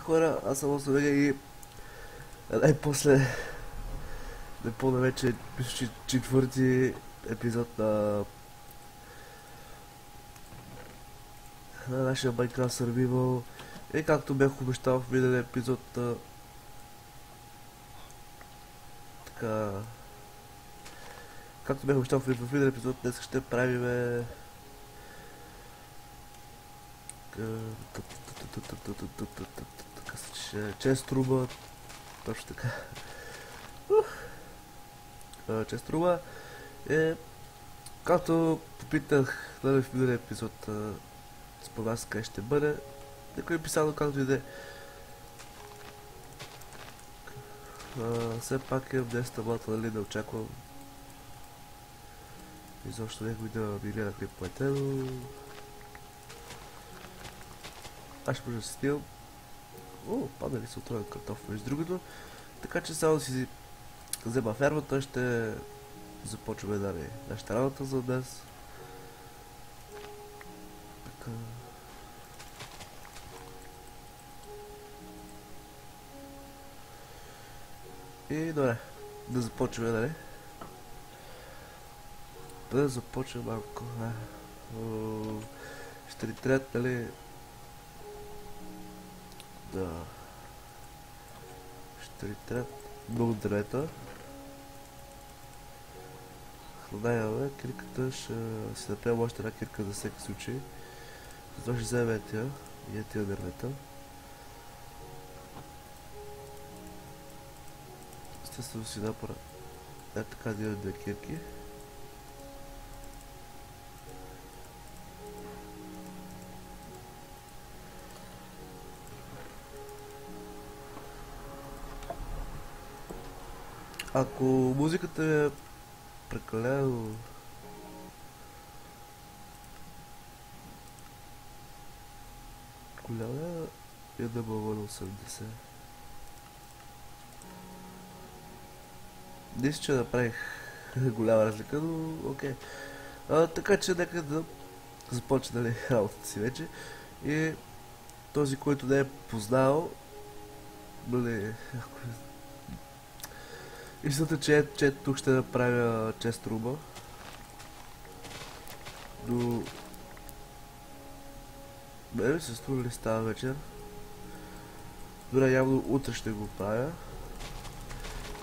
хора, аз съм Освега и най-после не помня вече, мисля, че четвърти епизод на нашия Minecraft Survival. И както бях обещал в миналия епизод, така... Както бях обещал в миналия епизод, днес ще правим... Чест труба. Точно така. Чест труба е... Както попитах в миналия епизод според вас къде ще бъде, някой е писано както иде. Все пак имам 10 млата, нали, да очаквам изобщо някой да ми гледа клиповете, но... Аз ще може да си снимам. О, падали са отровен картоф между другото. Така че само да си взема фермата, ще започваме да нашата работа за днес. Така... И добре, да започваме, нали? Да започваме малко. Ще ни трябват, нали? Да. Ще ни трябват много дървета. Храна имаме, кирката ще си направим още една кирка за всеки случай. Затова ще вземем тия дървета. Естествено си направя така да имаме две кирки. Ако музиката е прекалено голяма, е да бъва на 80. Мисля, че направих голяма разлика, но окей. Така че нека да започне, нали, работата си вече. И този, който не е познал, нали, истината, че тук ще направя чест труба. Но... Мене се струва ли става вечер? Добре, явно утре ще го правя.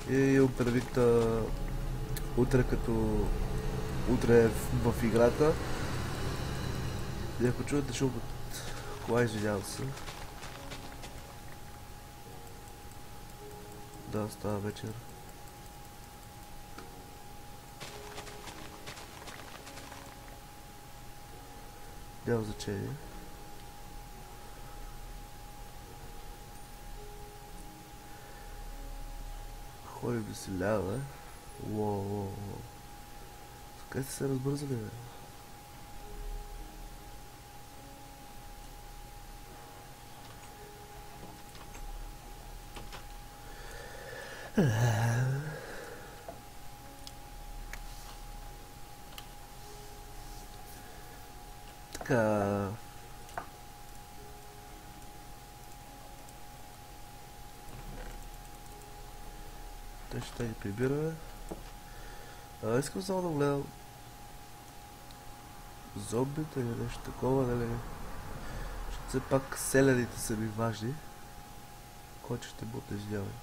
И имам предвид утре като... Утре в играта. И ако чуете шум от кола, извинявам се. Да, става вечер. Няма значение. Ходим да си лява, Уоу. Къде сте се разбързали, бе? Така... Те ще ги прибираме. Искам само да гледам зомбите или нещо такова, нали? Защото все пак селяните са ми важни. Кой ще бъде, извинявай.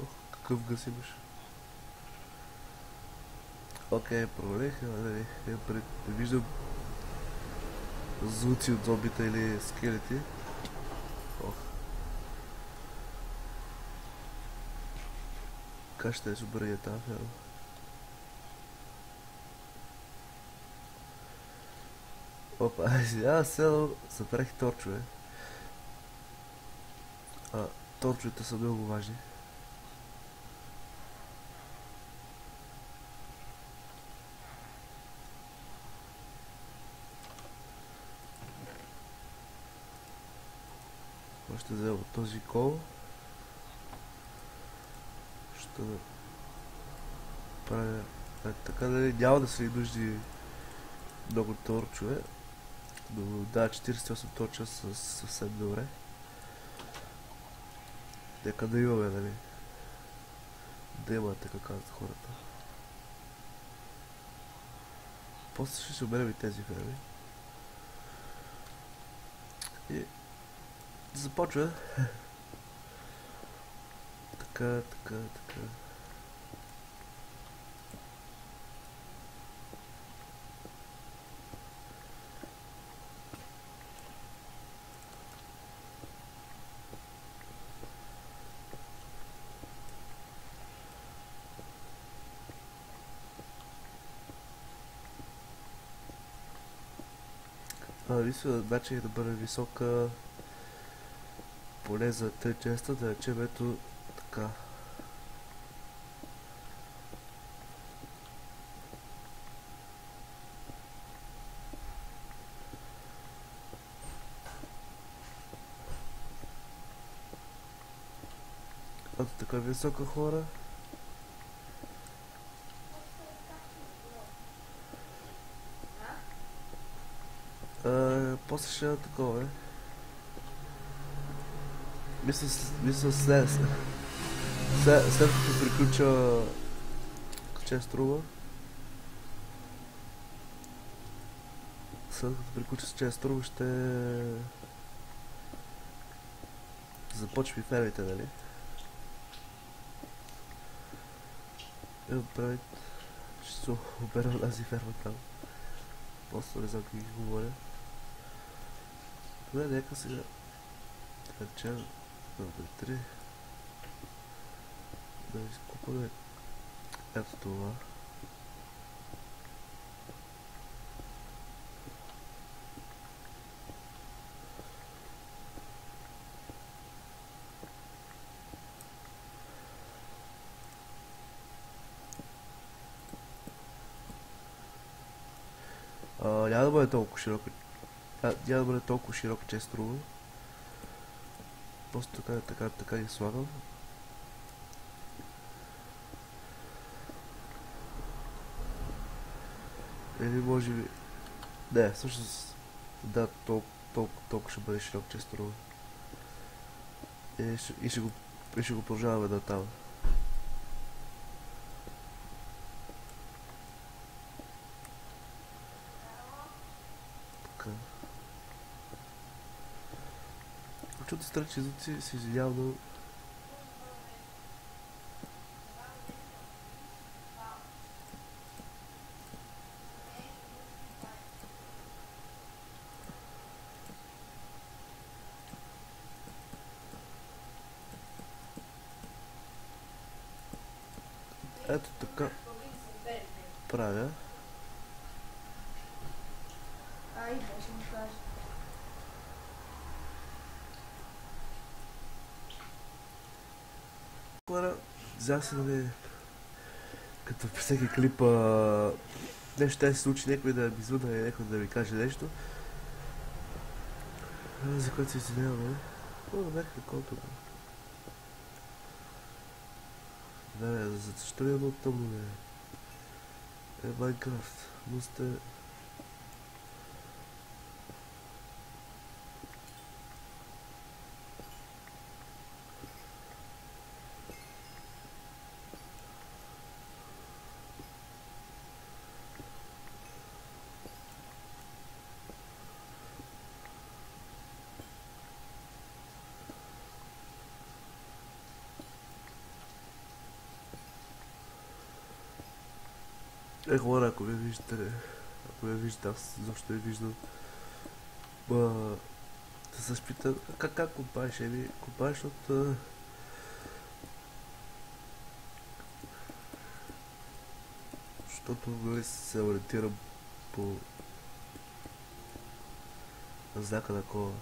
Ох, какъв гъс имаш. Окей, провалих, нали? Не виждам звуци от зомбите или скелети. Ох. Как ще е супер е тази ферма? Опа, аз сега събрах торчове. Торчовете са много важни. Ще взема този кол. Ще правя така, да няма да се нужди много торчове. Но да, 48 точа са съвсем добре. Нека да имаме, нали? Да имате, така казват хората. После ще оберем и тези ферми. И започва. Така, така, така. Единствено начин е да бъде висока, поне за 3 честа, да речем ето така. Ето така висока хора. После ще е такова, е. Мисля след като приключа че струва. След като приключа че струва ще започва и фермите, нали? Правит. Ще се обера тази ферма там. Просто не знам как ги говоря. Добре, нека сега да речем номер 3 да изкупаме ето това. Няма да бъде толкова широко. Няма да бъде толкова широко, че струва. Просто така ги слагам. Или може би... Не, всъщност... Да, толкова ще бъде широк, че струва. И ще го продължаваме да там. Така. Чуто странични звуци се извинявам, но... Ето така правя. Хора, взях се, нали, като при всеки клип нещо ще се случи, някой да ми звънне, някой да ми каже нещо. За което се извиняваме. Бях конто. Да, защо ли е много тъмно, бе? Майнкрафт. Но сте... Хора, ако ме виждате, ако ме виждате, аз защо не виждам, да се питам, как копаеш, копаеш от... Защото нали се ориентирам по знака на кола.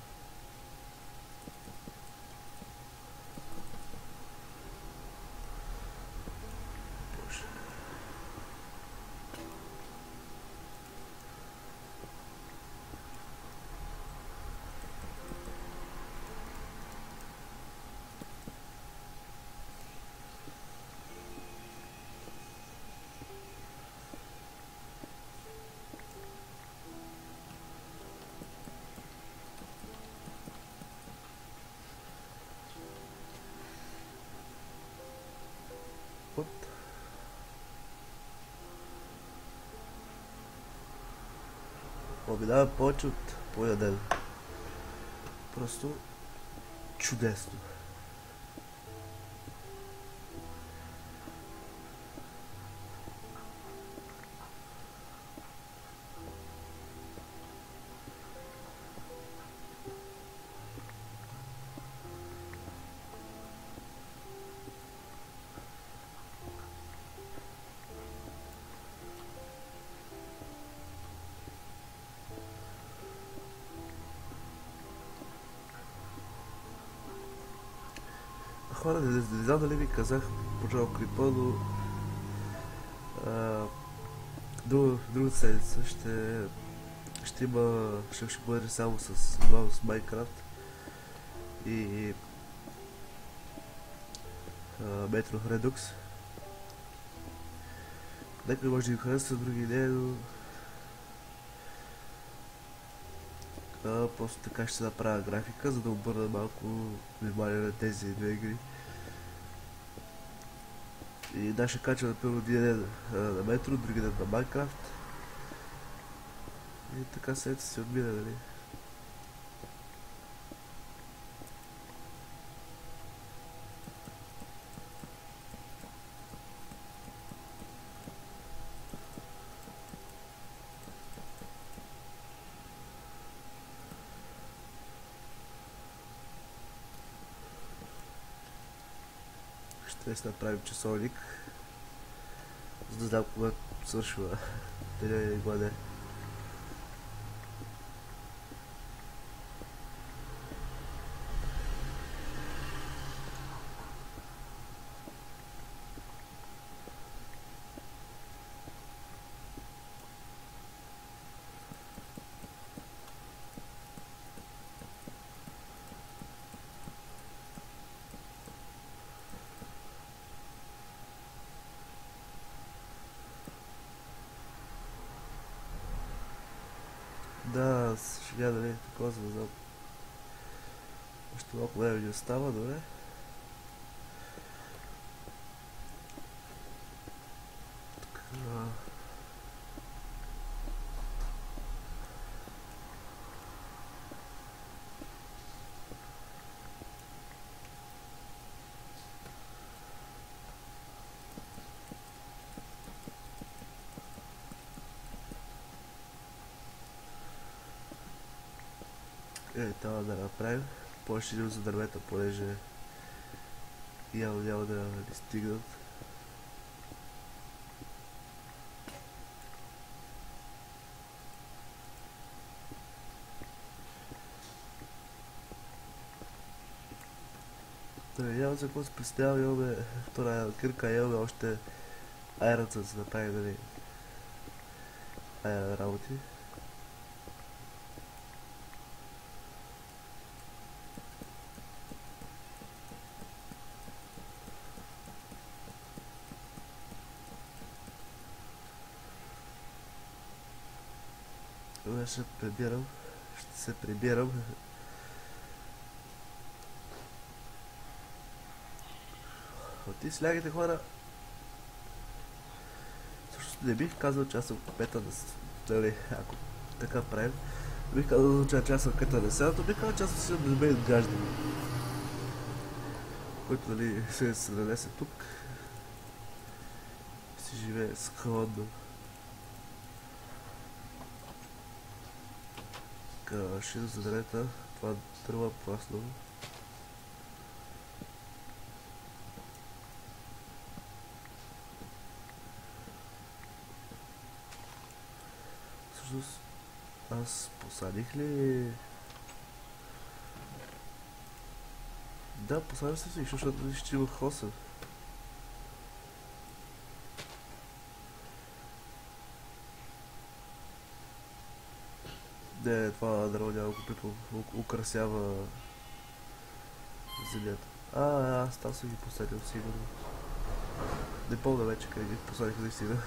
минава повече от половин ден. Просто чудесно. Хора, не знам дали ви казах по Джо Крипа, но другата седмица ще бъде само с Майнкрафт и Metro Redux. Някой може да ги харесва, други не, но просто така ще направя графика, за да обърна малко внимание на тези две игри. И да, ще кача на първо ден на Метро, други ден на Майнкрафт. И така след се отмина, нали? Ще си направим часовник, за да знам кога свършва деня и гладе. Да, сега дали такова за да знам. Още малко време ни остава, добре. Така. Това да направим. Повече идем за дървета, понеже явно няма да ни стигнат. Няма за какво се представя, имаме втора кирка, имаме още аероца, за да направим, нали, работи. Ще се прибирам. Ти слягайте, хора. Всъщност не бих казал, че аз съм капета на ако така правим. Не бих казал, че аз съм капета на селото, бих казал, че аз съм любим граждан, който, нали, се нанесе тук и си живее скромно. Ще за дървета, това дърва пласно. Всъщност, аз посадих ли? Да, посадих се всичко, защото ще има хоса. Не, това дърво няколко пипа украсява земята. Аз там съм ги посадил сигурно. Не помня вече къде ги посадих наистина.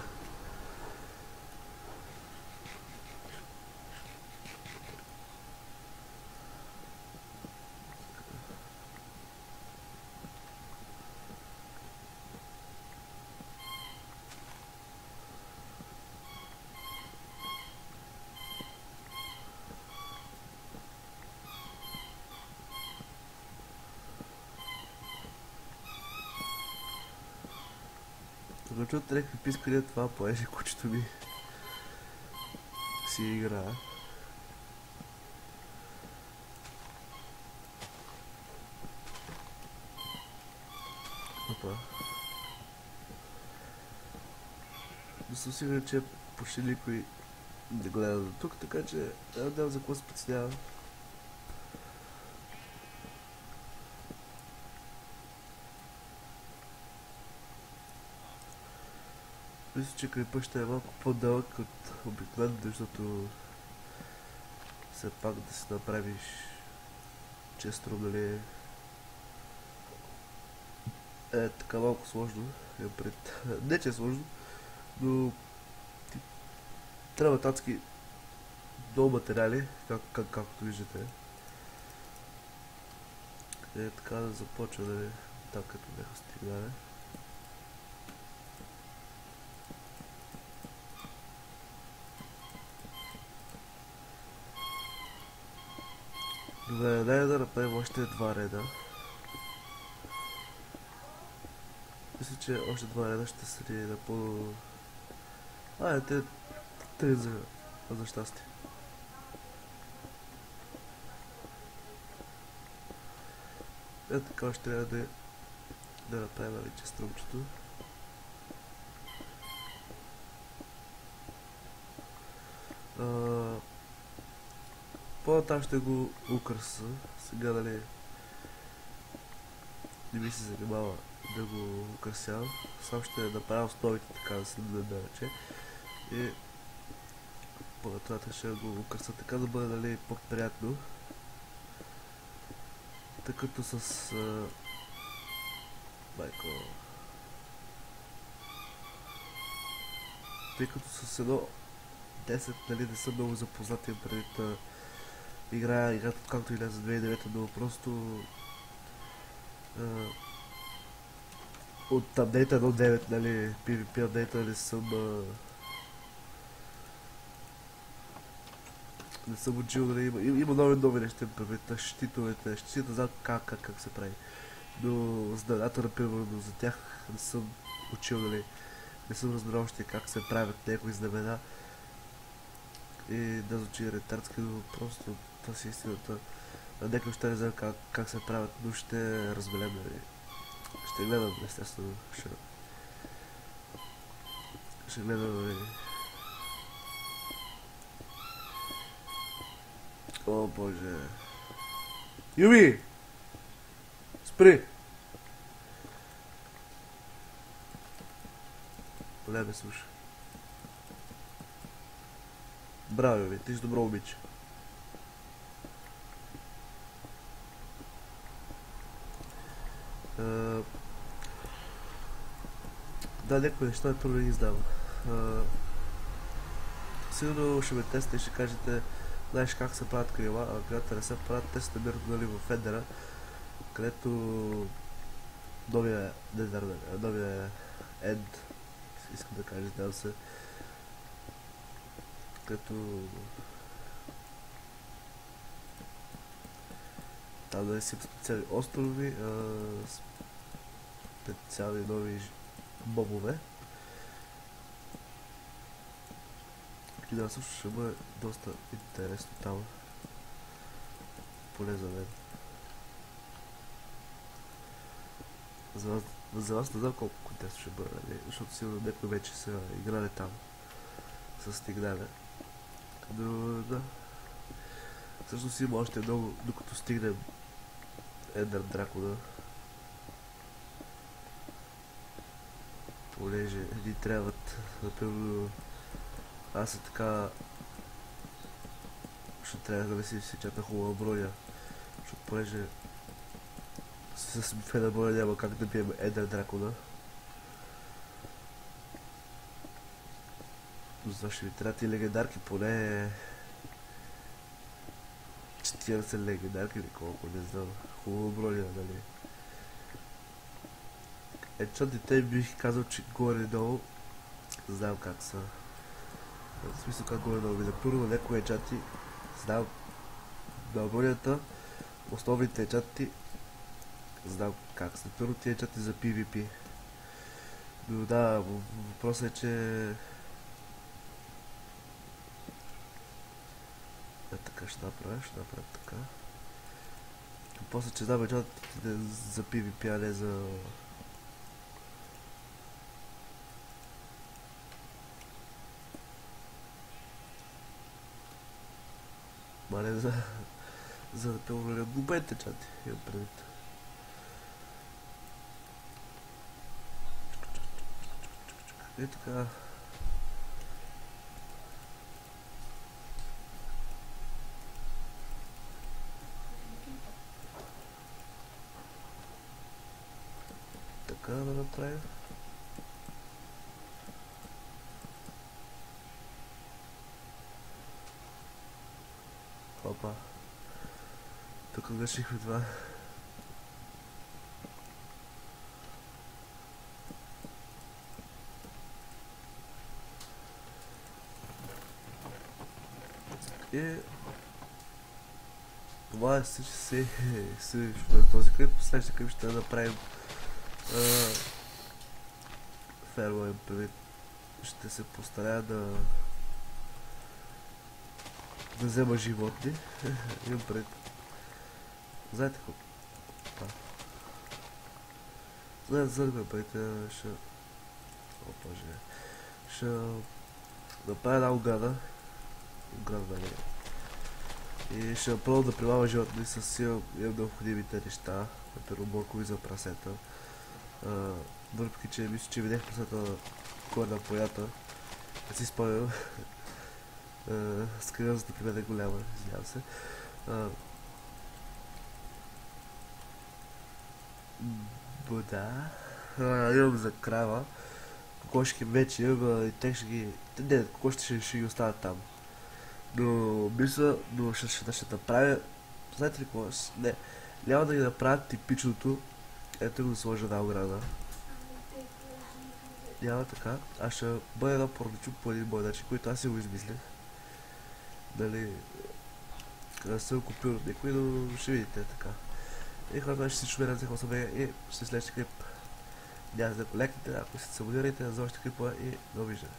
Като чуят някакви пискания, това поеже кучето ми си игра. Опа. Но съм сигурен, че почти никой не гледа до тук, така че няма за какво се притеснява. Мисля, че клипът ще е малко по-дълъг от обикновено, защото все пак да си направиш честро, нали, е така малко сложно. Не че е сложно, но ти трябва татски много материали, както виждате. Е така да започва, нали, там като бяха стигнали. Добре, дай да направим още 2 реда. Мисля, че още 2 реда ще са ни напълно... те 3 за щастие. Така още трябва да направим вече струмчето. По-натам ще го украса. Сега, нали, не ми се занимава да го украсявам. Сам ще направя основите, така да се нарече. И по-нататък ще го украса така да бъде, нали, по-приятно. Тъй като с... майко... Тъй като с едно 10, нали, не съм много запознати преди да играта, както и за 2009, но просто от апдейта 1.9, нали, PvP апдейта не съм учил, нали, има нови неща, предвид щитовете, щитите знам как се прави. Но знаната, например, за тях не съм учил, нали, не съм разбрал още как се правят някои знамена. И да звучи ретардски, но просто това си истината. Някой ще не знам как се правят, но ще разберем, нали. Ще гледам, естествено. Ще гледам, нали. О, боже. Юби! Спри! Не ме слуша. Браво, Юби, ти си добро момиче. Да, някои неща е трудно да ги издавам. Сигурно ще ме теста и ще кажете, знаеш как се правят крила, а когато не се правят, те се намират, нали, в Федера, където новия Енд, искам да кажа, да се, като там да си специални острови, специални нови бобове. И да, също ще бъде доста интересно там. Поне за мен. За вас не знам колко интересно ще бъде, нали? Защото сигурно някой вече са играли там. С стигнали. Но да. Всъщност има още много, докато стигнем Ендър Дракона. Понеже ни трябват, например, аз е така... Ще трябва да си чата хубава броя. Защото понеже с фена броя няма как да бием Ендър Дракона. Но за ще ви трябват и легендарки, поне 40 легендарки или колко, не знам. Хубава броя, нали. Енчантите бих казал, че горе-долу знам как са. В смисъл как горе-долу ми първо някои енчанти знам на бронята, основните енчанти знам как са. Първо тия енчанти за PvP. Но да, въпросът е, че... така ще направя така. Въпросът е, че да, бюджет за PvP, а не за... Мале за да те уволят глобайте, чати, имам предвид. И така. Така да направим. Опа. Тук грешихме това. И... това е се този клип. Следващия клип ще направим ферма им предвид. Ще се постарая да взема животни. Имам пред. Знаете какво? Знаете за да пред, ще... Опа, ще направя една ограда. Нали? И ще пробвам да прилагам животни с имам необходимите неща, например моркови за прасета. Въпреки че мисля, че видях прасета на корена поята, не си спомням. Скръвната при мен е голяма, извинявам се. Да. Имам за крава. Кокошки вече имам и те ще ги... Не, кокошки ще ги оставят там. Но мисля, ще направя... Знаете ли какво? Не, няма да ги направя типичното. Ето го сложа една ограда. Няма така. Аз ще бъде едно порничо по един мой начин, който аз си го измислих. Дали... Да съм купил от някой, но ще видите така. И хората ще си чуме за какво съм и ще следващия клип. Няма да колекните, ако си се абонирайте за още клипа и довиждане.